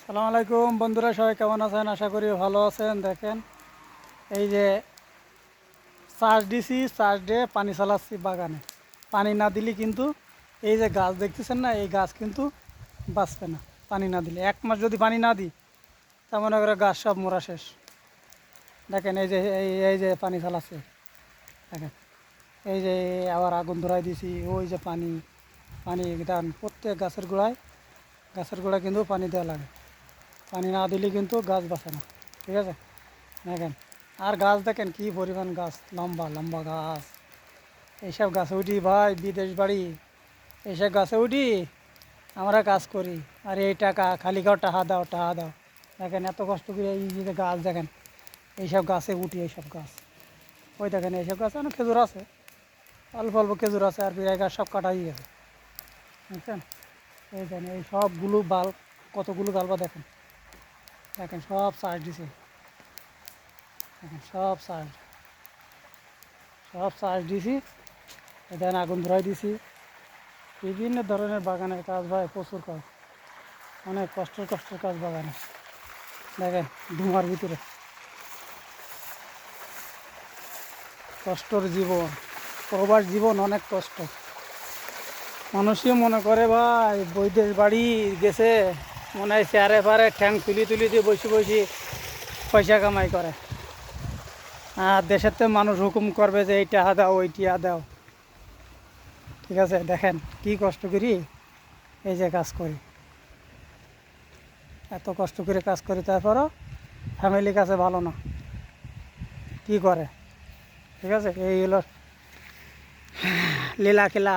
সালাম আলাইকুম বন্ধুরা, সবাই কেমন আছেন? আশা করি ভালো আছেন। দেখেন, এই যে চাষ দিছি, চাষ দিয়ে পানি চালাচ্ছি বাগানে। পানি না দিলে কিন্তু এই যে গাছ দেখতেছেন না, এই গাছ কিন্তু বাঁচবে না। পানি না দিলে 1 মাস যদি পানি না দিই, তা মনে করে গাছ সব মরা শেষ। দেখেন, এই যে এই যে পানি চালাচ্ছে। দেখেন, এই যে আবার আগুন ধরাই দিছি। ওই যে পানি পানি দান প্রত্যেক গাছের গোড়ায় কিন্তু পানি দেওয়া লাগে। পানি না দিলে কিন্তু গাছ বাঁচে না। ঠিক আছে, দেখেন। আর গাছ দেখেন কি পরিমাণ গাছ, লম্বা লম্বা গাছ। এইসব গাছে উঠি ভাই, বিদেশ বাড়ি, এইসব গাছে উঠি আমরা কাজ করি। আর এই টাকা খালি গাও, টাহা দাও টাহা দাও। দেখেন এত কষ্ট করে এই যে গাছ দেখেন, এইসব গাছে উঠি। এইসব গাছ, ওই দেখেন এইসব গাছে অনেক খেজুর আছে, অল্প অল্প খেজুর আছে। আর বিরাই গাছ সব কাটাই গেছে, বুঝছেন? এই দেখেন, এই সবগুলো বাল, কতগুলো গালবা দেখেন। দেখেন সব চাষ দিছে। দেখেন সব চাষ দিছি। দেন আগুন ধরাই দিছি। বিভিন্ন ধরনের বাগানের কাজ ভাই, প্রচুর কাজ, অনেক কষ্টের কাজ বাগানে। দেখেন ধুমার ভিতরে কষ্টর জীবন, প্রবাস জীবন অনেক কষ্ট। মানুষই মনে করে ভাই বৈদেশ বাড়ি গেছে, মনে হয় চেয়ারে পারে ঠ্যাং তুলি তুলি দিয়ে বসে বসে পয়সা কামাই করে। আর দেশের তো মানুষ হুকুম করবে যে এইটা দাও ওইটা দাও। ঠিক আছে, দেখেন কি কষ্ট করি, এই যে কাজ করি, এত কষ্ট করে কাজ করি, তারপরও ফ্যামিলির কাছে ভালো না। কি করে? ঠিক আছে, এই হলো লীলা খেলা।